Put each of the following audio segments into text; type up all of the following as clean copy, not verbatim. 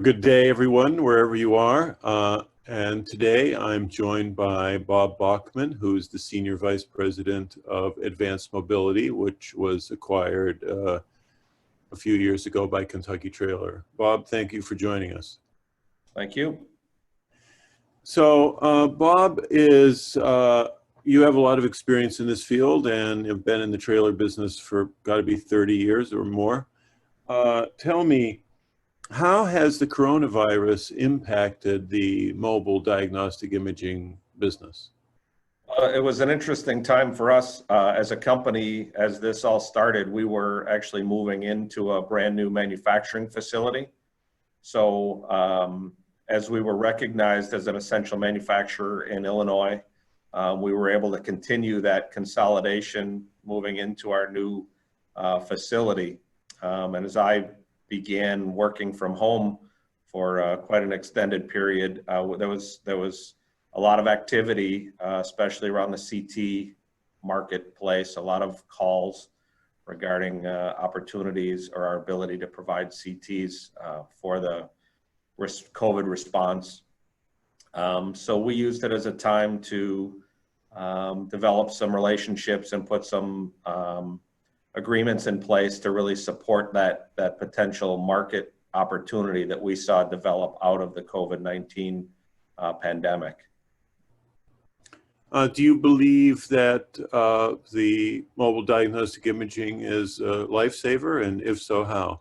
Good day, everyone, wherever you are. And today I'm joined by Bob Bachman, who's the Senior Vice President of Advanced Mobility, which was acquired a few years ago by Kentucky Trailer. Bob, thank you for joining us. Thank you. So, Bob, you have a lot of experience in this field and have been in the trailer business for got to be 30 years or more. Tell me, how has the coronavirus impacted the mobile diagnostic imaging business? It was an interesting time for us as a company. As this all started, we were actually moving into a brand new manufacturing facility. So as we were recognized as an essential manufacturer in Illinois, we were able to continue that consolidation moving into our new facility. And as I began working from home for quite an extended period, there was a lot of activity, especially around the CT marketplace, a lot of calls regarding opportunities or our ability to provide CTs for the COVID response. So we used it as a time to develop some relationships and put some agreements in place to really support that potential market opportunity that we saw develop out of the COVID-19 pandemic. Do you believe that the mobile diagnostic imaging is a lifesaver, and if so, how?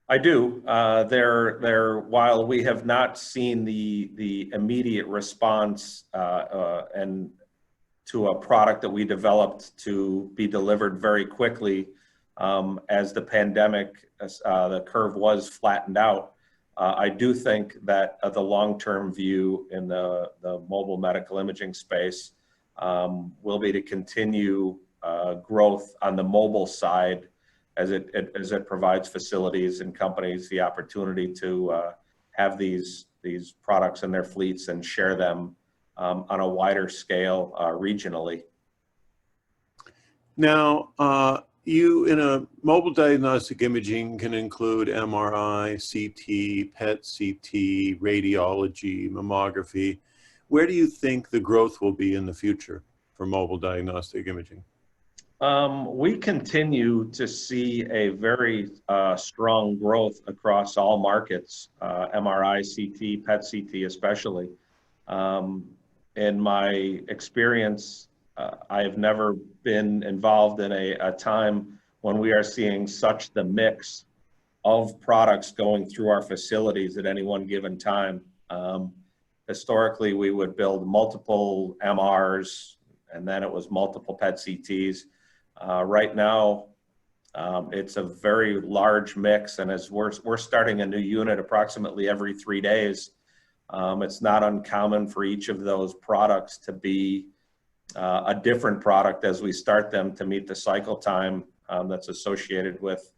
I do. While we have not seen the immediate response and to a product that we developed to be delivered very quickly as the pandemic, the curve was flattened out. I do think that the long-term view in the mobile medical imaging space will be to continue growth on the mobile side as it provides facilities and companies the opportunity to have these products in their fleets and share them on a wider scale regionally. Now, you in a mobile diagnostic imaging can include MRI, CT, PET CT, radiology, mammography. Where do you think the growth will be in the future for mobile diagnostic imaging? We continue to see a very strong growth across all markets, MRI, CT, PET CT especially. In my experience, I have never been involved in a time when we are seeing such the mix of products going through our facilities at any one given time. Historically, we would build multiple MRs, and then it was multiple PET CTs. Right now, it's a very large mix, and as we're starting a new unit approximately every 3 days, it's not uncommon for each of those products to be a different product as we start them to meet the cycle time that's associated with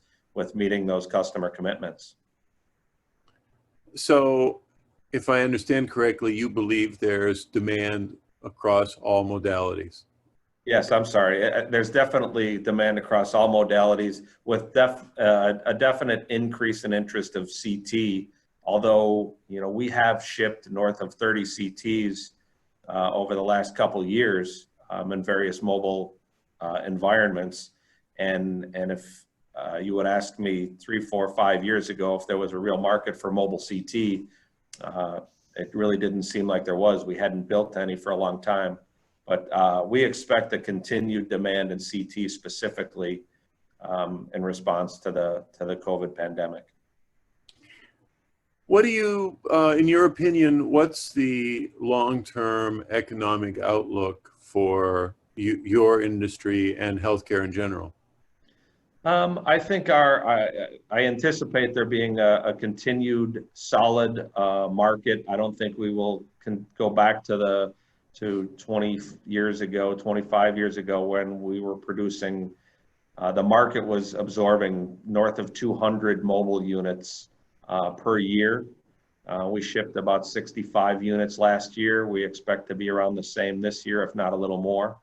meeting those customer commitments. So, if I understand correctly, you believe there's demand across all modalities? Yes, I'm sorry. There's definitely demand across all modalities with a definite increase in interest of CT, although we have shipped north of 30 CTs over the last couple years in various mobile environments. And if you would ask me 3, 4, 5 years ago if there was a real market for mobile CT, it really didn't seem like there was. We hadn't built any for a long time. But we expect a continued demand in CT specifically in response to the COVID pandemic. What do you, in your opinion, what's the long-term economic outlook for your industry and healthcare in general? I think I anticipate there being a continued solid market. I don't think we will go back to 20 years ago, 25 years ago when we were producing, the market was absorbing north of 200 mobile units per year. We shipped about 65 units last year. We expect to be around the same this year, if not a little more.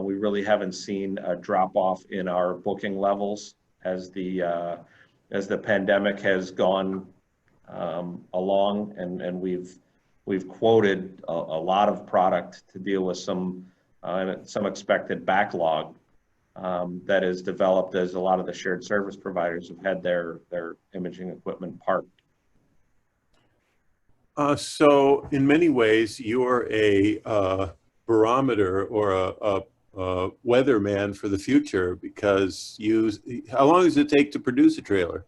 We really haven't seen a drop off in our booking levels as the as the pandemic has gone along, and we've quoted a lot of product to deal with some expected backlog that is developed as a lot of the shared service providers have had their imaging equipment parked. So in many ways, you're a barometer or a weatherman for the future, because how long does it take to produce a trailer?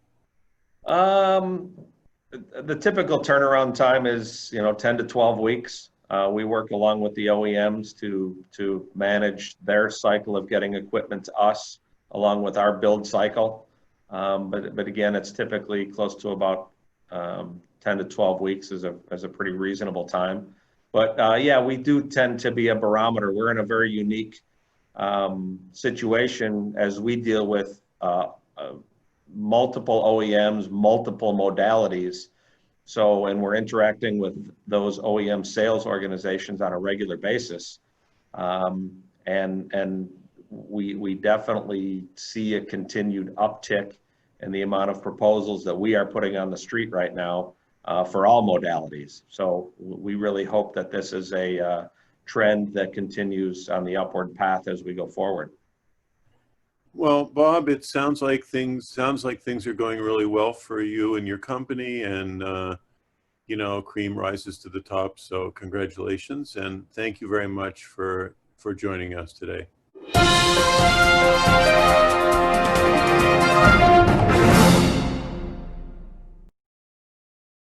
The typical turnaround time is 10 to 12 weeks. We work along with the OEMs to manage their cycle of getting equipment to us, along with our build cycle. But again, it's typically close to about 10 to 12 weeks is a pretty reasonable time. But yeah, we do tend to be a barometer. We're in a very unique situation as we deal with multiple OEMs, multiple modalities. So, and we're interacting with those OEM sales organizations on a regular basis. And we definitely see a continued uptick in the amount of proposals that we are putting on the street right now for all modalities. So we really hope that this is a trend that continues on the upward path as we go forward. Well, Bob, it sounds like things are going really well for you and your company, and cream rises to the top. So congratulations, and thank you very much for joining us today.